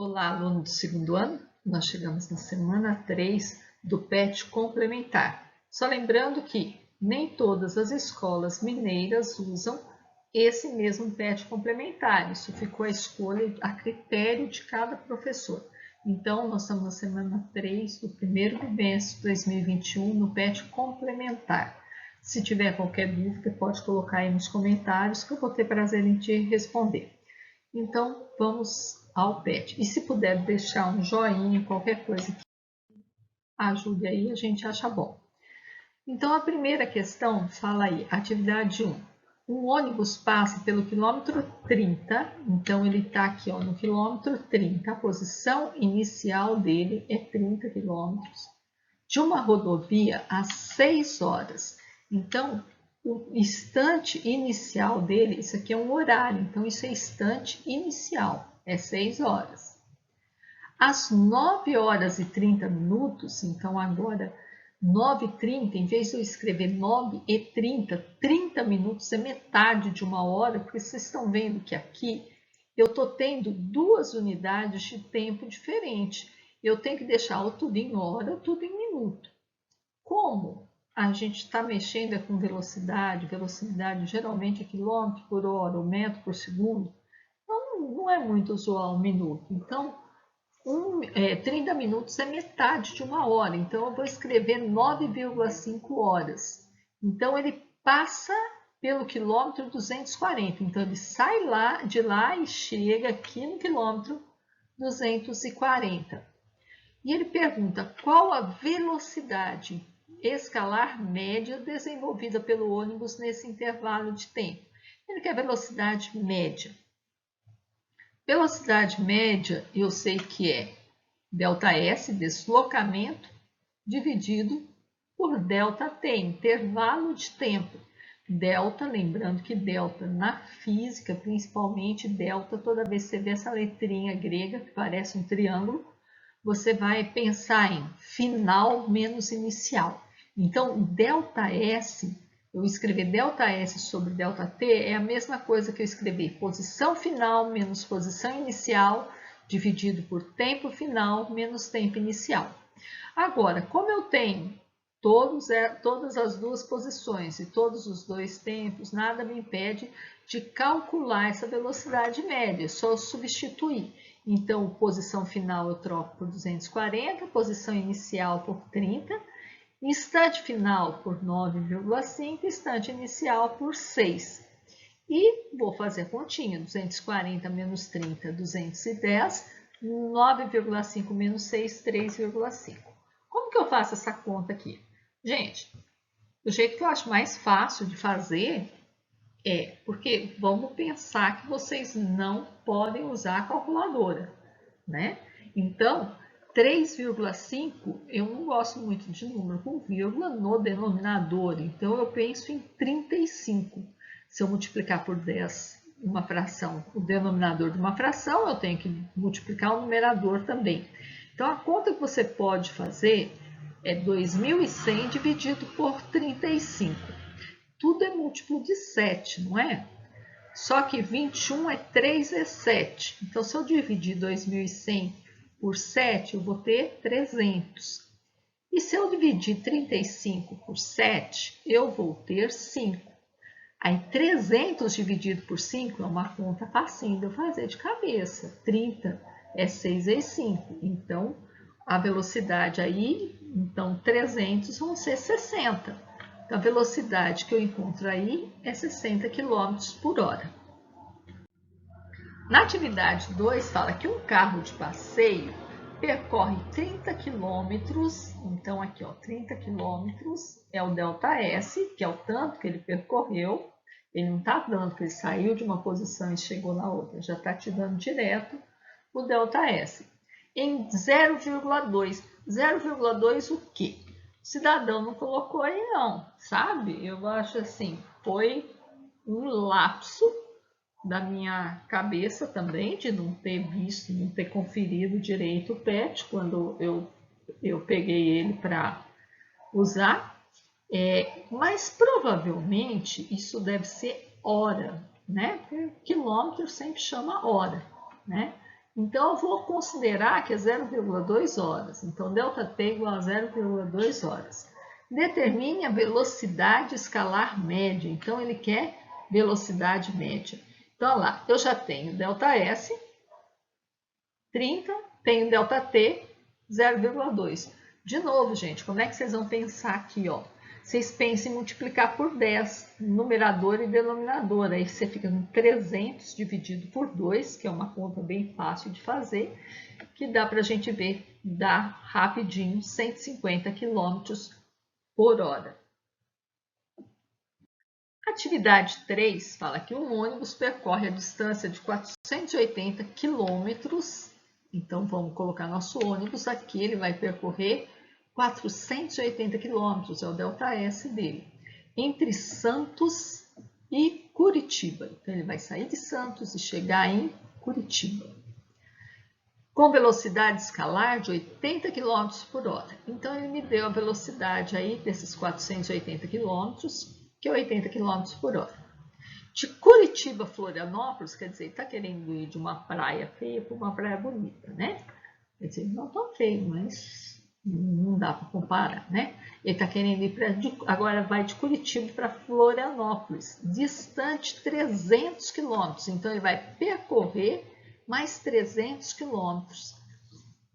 Olá, aluno do segundo ano. Nós chegamos na semana 3 do PET complementar. Só lembrando que nem todas as escolas mineiras usam esse mesmo PET complementar. Isso ficou a escolha a critério de cada professor. Então, nós estamos na semana 3 do primeiro bimestre de 2021 no PET complementar. Se tiver qualquer dúvida, pode colocar aí nos comentários que eu vou ter prazer em te responder. Então, vamos ao PET. E se puder deixar um joinha, qualquer coisa que ajude aí, a gente acha bom. Então, a primeira questão fala aí, atividade 1. Um ônibus passa pelo quilômetro 30, então ele está aqui ó, no quilômetro 30, a posição inicial dele é 30 quilômetros, de uma rodovia às 6 horas. Então, o instante inicial dele, isso aqui é um horário, então isso é instante inicial, é 6 horas. Às 9 horas e 30 minutos, então agora 9h30, em vez de eu escrever 9h30, 30 minutos é metade de uma hora, porque vocês estão vendo que aqui eu estou tendo duas unidades de tempo diferentes. Eu tenho que deixar ou tudo em hora ou tudo em minuto. Como a gente está mexendo com velocidade geralmente é quilômetro por hora ou metro por segundo, então não é muito usual um minuto. Então, 30 minutos é metade de uma hora, então eu vou escrever 9,5 horas. Então, ele passa pelo quilômetro 240, então ele sai de lá e chega aqui no quilômetro 240. E ele pergunta qual a velocidade escalar média desenvolvida pelo ônibus nesse intervalo de tempo. Ele quer velocidade média. Velocidade média eu sei que é ΔS, deslocamento, dividido por ΔT, intervalo de tempo. Delta, lembrando que delta na física, principalmente delta, toda vez que você vê essa letrinha grega que parece um triângulo, você vai pensar em final menos inicial. Então, ΔS, eu escrever ΔS sobre ΔT é a mesma coisa que eu escrever posição final menos posição inicial dividido por tempo final menos tempo inicial. Agora, como eu tenho todas as duas posições e todos os dois tempos, nada me impede de calcular essa velocidade média, é só substituir. Então, posição final eu troco por 240, posição inicial por 30, instante final por 9,5, instante inicial por 6. E vou fazer a continha, 240 menos 30, 210, 9,5 menos 6, 3,5. Como que eu faço essa conta aqui? Gente, o jeito que eu acho mais fácil de fazer porque vamos pensar que vocês não podem usar a calculadora, né? Então, 3,5, eu não gosto muito de número com vírgula no denominador, então eu penso em 35. Se eu multiplicar por 10 uma fração, o denominador de uma fração, eu tenho que multiplicar o numerador também. Então, a conta que você pode fazer é 2.100 dividido por 35. Tudo é múltiplo de 7, não é? Só que 21 é 3 vezes 7. Então, se eu dividir 2.100 por 7, eu vou ter 300. E se eu dividir 35 por 7, eu vou ter 5. Aí, 300 dividido por 5 é uma conta facinho de eu fazer de cabeça. 30 é 6 vezes 5. Então, a velocidade aí, então 300 vão ser 60. Então, a velocidade que eu encontro aí é 60 km por hora. Na atividade 2, fala que um carro de passeio percorre 30 km, então aqui ó, 30 km é o ΔS, que é o tanto que ele percorreu. Ele não está dando que ele saiu de uma posição e chegou na outra, já está te dando direto o ΔS. Em 0,2. 0,2 o quê? O cidadão não colocou aí não, sabe? Eu acho assim, foi um lapso da minha cabeça também, de não ter visto, não ter conferido direito o PET quando eu peguei ele para usar. Mas provavelmente isso deve ser hora, né? Porque quilômetro sempre chama hora, né? Então, eu vou considerar que é 0,2 horas. Então, ΔT igual a 0,2 horas. Determine a velocidade escalar média. Então, ele quer velocidade média. Então, olha lá, eu já tenho ΔS, 30, tenho ΔT, 0,2. De novo, gente, como é que vocês vão pensar aqui, ó? Vocês pensem em multiplicar por 10, numerador e denominador. Aí você fica com 300 dividido por 2, que é uma conta bem fácil de fazer, que dá para a gente ver, dá rapidinho 150 km por hora. Atividade 3 fala que um ônibus percorre a distância de 480 quilômetros. Então, vamos colocar nosso ônibus aqui, ele vai percorrer 480 quilômetros, é o ΔS dele, entre Santos e Curitiba. Então, ele vai sair de Santos e chegar em Curitiba, com velocidade escalar de 80 km por hora. Então, ele me deu a velocidade aí desses 480 km, que é 80 km por hora. De Curitiba a Florianópolis, quer dizer, está querendo ir de uma praia feia para uma praia bonita, né? Quer dizer, não tão feio, mas não dá para comparar, né? Ele está querendo ir agora vai de Curitiba para Florianópolis, distante 300 quilômetros. Então, ele vai percorrer mais 300 quilômetros.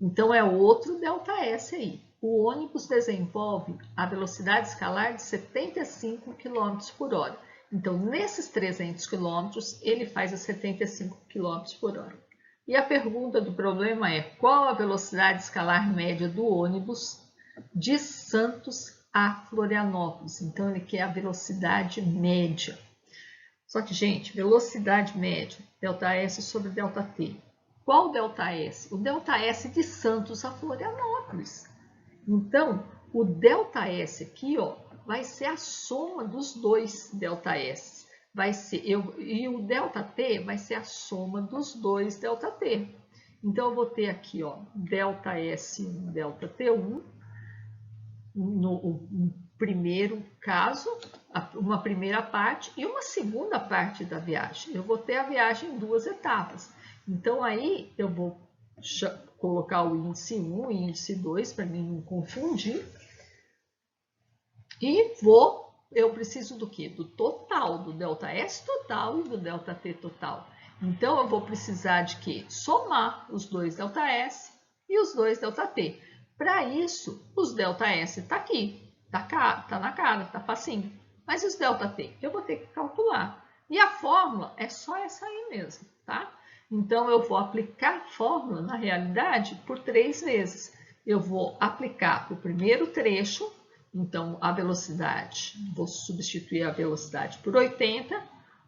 Então, é outro ΔS aí. O ônibus desenvolve a velocidade escalar de 75 km por hora. Então, nesses 300 km, ele faz a 75 km por hora. E a pergunta do problema é: qual a velocidade escalar média do ônibus de Santos a Florianópolis? Então, ele quer a velocidade média. Só que, gente, velocidade média, ΔS sobre ΔT. Qual ΔS? O ΔS de Santos a Florianópolis. Então, o ΔS aqui, ó, vai ser a soma dos dois ΔS. E o ΔT vai ser a soma dos dois ΔT. Então, eu vou ter aqui, ó, ΔS1, ΔT1, no primeiro caso, uma primeira parte e uma segunda parte da viagem. Eu vou ter a viagem em duas etapas. Então, aí eu vou colocar o índice 1 e índice 2 para mim não confundir. E eu preciso do quê? Do total, do ΔS total e do ΔT total. Então, eu vou precisar de quê? Somar os dois ΔS e os dois ΔT. Para isso, os ΔS está aqui, tá na cara, tá facinho. Mas os ΔT, eu vou ter que calcular. E a fórmula é só essa aí mesmo, tá? Então, eu vou aplicar a fórmula, na realidade, por 3 vezes. Eu vou aplicar para o primeiro trecho, então, a velocidade, vou substituir a velocidade por 80,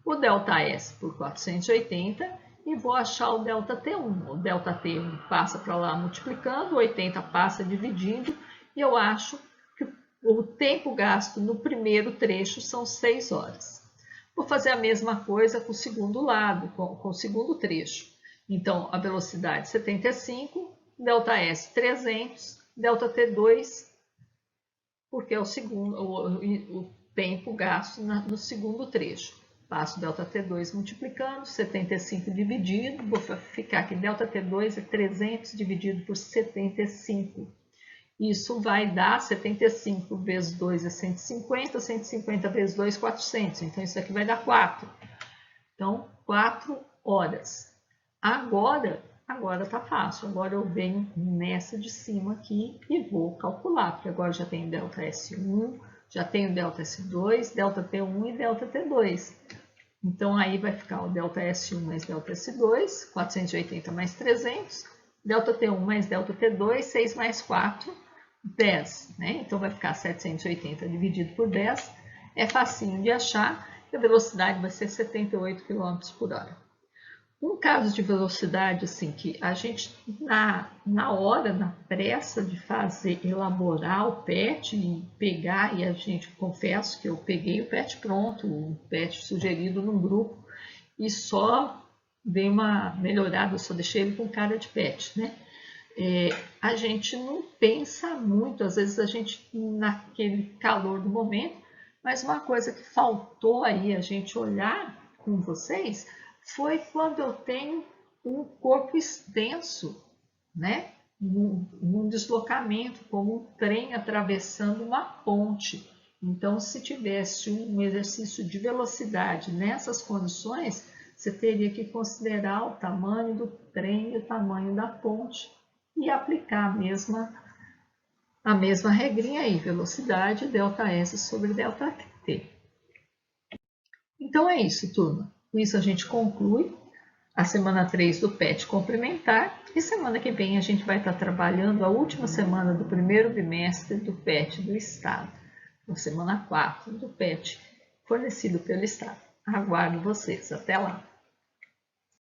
o ΔS por 480 e vou achar o ΔT1. O ΔT1 passa para lá multiplicando, o 80 passa dividindo e eu acho que o tempo gasto no primeiro trecho são 6 horas. Vou fazer a mesma coisa com o segundo lado, com o segundo trecho. Então, a velocidade 75, ΔS 300, ΔT2, porque é o tempo gasto no segundo trecho. Passo ΔT2 multiplicando, 75 dividido, vou ficar aqui, ΔT2 é 300 dividido por 75. Isso vai dar 75 vezes 2 é 150, 150 vezes 2 é 400. Então, isso aqui vai dar 4. Então, 4 horas. Agora tá fácil. Agora eu venho nessa de cima aqui e vou calcular, porque agora já tenho ΔS1, já tenho ΔS2, ΔT1 e ΔT2. Então, aí vai ficar o ΔS1 mais ΔS2, 480 mais 300, ΔT1 mais ΔT2, 6 mais 4, 10, né? Então, vai ficar 780 dividido por 10. É facinho de achar e a velocidade vai ser 78 km por hora. Um caso de velocidade, assim, que a gente, na hora, na pressa de elaborar o PET e pegar, e a gente, confesso que eu peguei o PET pronto, o PET sugerido num grupo, e só dei uma melhorada, só deixei ele com cara de PET, né? A gente não pensa muito, às vezes a gente, naquele calor do momento, mas uma coisa que faltou aí a gente olhar com vocês foi quando eu tenho um corpo extenso, né? Num deslocamento, como um trem atravessando uma ponte. Então, se tivesse um exercício de velocidade nessas condições, você teria que considerar o tamanho do trem e o tamanho da ponte e aplicar a mesma regrinha aí, velocidade ΔS sobre ΔT. Então é isso, turma. Com isso a gente conclui a semana 3 do PET complementar e semana que vem a gente vai estar trabalhando a última semana do primeiro bimestre do PET do Estado, a semana 4 do PET fornecido pelo Estado. Aguardo vocês. Até lá!